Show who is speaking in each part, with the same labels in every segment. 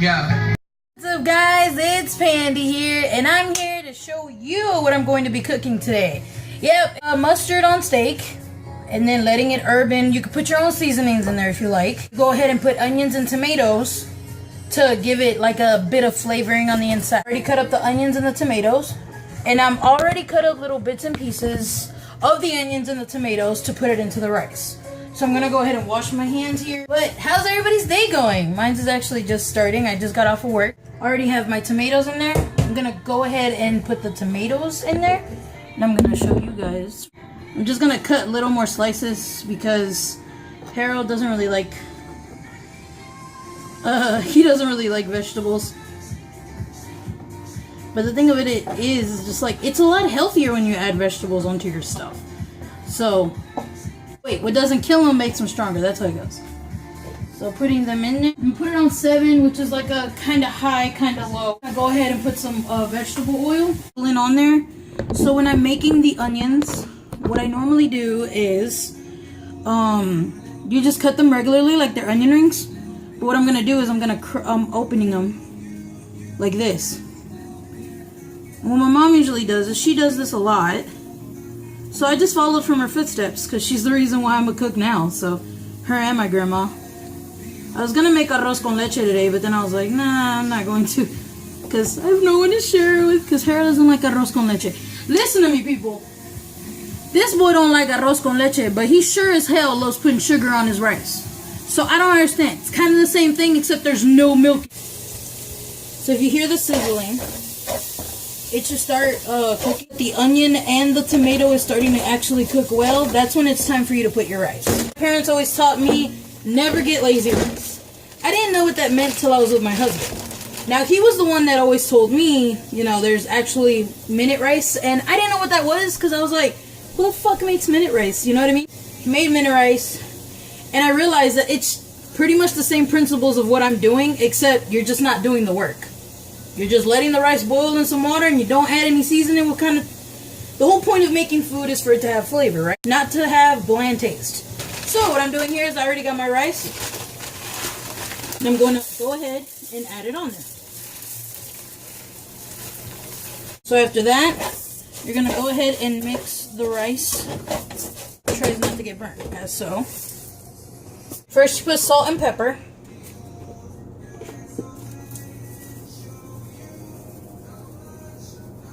Speaker 1: Yeah.
Speaker 2: What's up, guys? It's Panda here, and I'm here to show you what I'm going to be cooking today. Yep, mustard on steak, and then letting it herb in. You can put your own seasonings in there if you like. Go ahead and put onions and tomatoes to give it like a bit of flavoring on the inside. I already cut up the onions and the tomatoes, and I'm already cut up little bits and pieces of the onions and the tomatoes to put it into the rice. So I'm gonna go ahead and wash my hands here. But how's everybody's day going? Mine's is actually just starting. I just got off of work. I already have my tomatoes in there. I'm gonna go ahead and put the tomatoes in there, and I'm gonna show you guys. I'm just gonna cut little more slices because Harold doesn't really like he doesn't really like vegetables. But the thing of it is just like, it's a lot healthier when you add vegetables onto your stuff. So, wait, what doesn't kill them makes them stronger. That's how it goes. So putting them in there. And put it on 7, which is like a kind of high, kind of low. I go ahead and put some vegetable oil in on there. So when I'm making the onions, what I normally do is, you just cut them regularly like they're onion rings. But what I'm gonna do is I'm opening them like this. And what my mom usually does is she does this a lot. So I just followed from her footsteps because she's the reason why I'm a cook now. So her and my grandma. I was gonna make arroz con leche today, but then I was like, nah, I'm not going to, because I have no one to share it with. Because Harold doesn't like arroz con leche. Listen to me, people. This boy don't like arroz con leche, but he sure as hell loves putting sugar on his rice. So I don't understand. It's kind of the same thing, except there's no milk. So if you hear the sizzling, it should start cooking. The onion and the tomato is starting to actually cook well. That's when it's time for you to put your rice. My parents always taught me, never get lazy rice. I didn't know what that meant till I was with my husband. Now, he was the one that always told me, you know, there's actually minute rice. And I didn't know what that was because I was like, who the fuck makes minute rice? You know what I mean? He made minute rice. And I realized that it's pretty much the same principles of what I'm doing, except you're just not doing the work. You're just letting the rice boil in some water and you don't add any seasoning. What kind of... The whole point of making food is for it to have flavor, right? Not to have bland taste. So what I'm doing here is I already got my rice. And I'm going to go ahead and add it on there. So after that, you're going to go ahead and mix the rice. Tries not to get burnt, as so. First you put salt and pepper.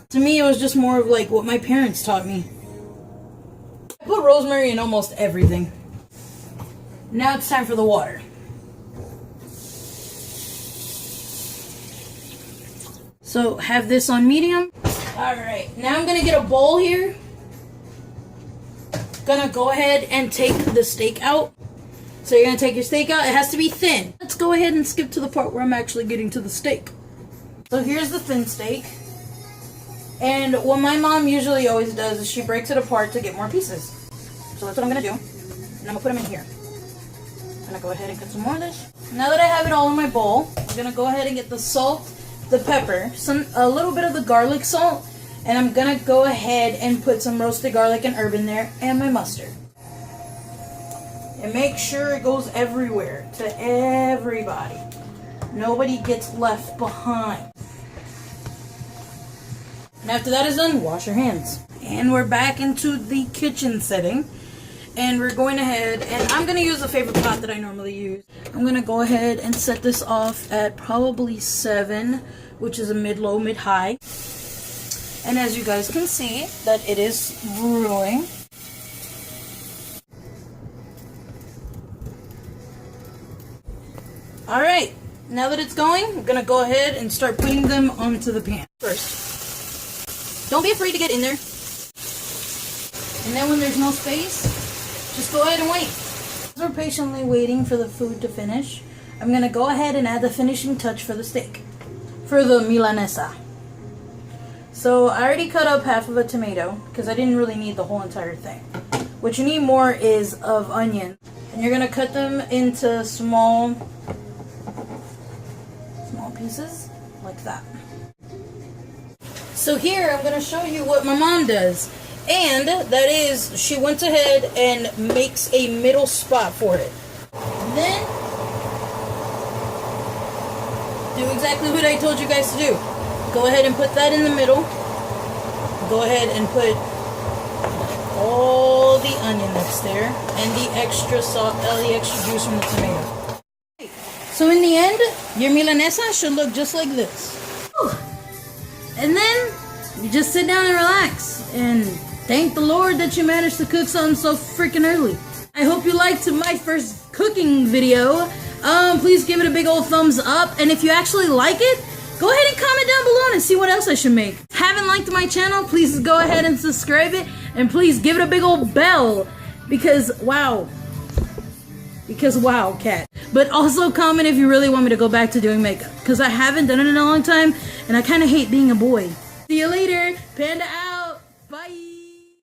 Speaker 2: To me, it was just more of like what my parents taught me. I put rosemary in almost everything. Now it's time for the water. So have this on medium. Alright, now I'm going to get a bowl here. Gonna go ahead and take the steak out. So you're going to take your steak out. It has to be thin. Let's go ahead and skip to the part where I'm actually getting to the steak. So here's the thin steak. And what my mom usually always does is she breaks it apart to get more pieces. So that's what I'm going to do. And I'm going to put them in here. I'm going to go ahead and cut some more of this. Now that I have it all in my bowl, I'm going to go ahead and get the salt, the pepper, a little bit of the garlic salt, and I'm going to go ahead and put some roasted garlic and herb in there, and my mustard. And make sure it goes everywhere, to everybody. Nobody gets left behind. And after that is done, wash your hands. And we're back into the kitchen setting. And we're going ahead, and I'm going to use a favorite pot that I normally use. I'm going to go ahead and set this off at probably 7, which is a mid-low, mid-high. And as you guys can see, that it is brewing. Alright, now that it's going, I'm going to go ahead and start putting them onto the pan. First, don't be afraid to get in there. And then when there's no space, just go ahead and wait. As we're patiently waiting for the food to finish, I'm going to go ahead and add the finishing touch for the steak. For the Milanesa. So I already cut up half of a tomato because I didn't really need the whole entire thing. What you need more is of onion. And you're going to cut them into small pieces like that. So here I'm going to show you what my mom does. And that is, she went ahead and makes a middle spot for it. Then do exactly what I told you guys to do. Go ahead and put that in the middle. Go ahead and put all the onion that's there and the extra salt, the extra juice from the tomato. So in the end, your Milanesa should look just like this. Whew. And then you just sit down and relax and thank the Lord that you managed to cook something so freaking early. I hope you liked my first cooking video. Please give it a big old thumbs up, and if you actually like it, go ahead and comment down below and see what else I should make. If you haven't liked my channel, please go ahead and subscribe it, and please give it a big old bell, because wow, cat. But also comment if you really want me to go back to doing makeup, because I haven't done it in a long time, and I kind of hate being a boy. See you later, Panda out.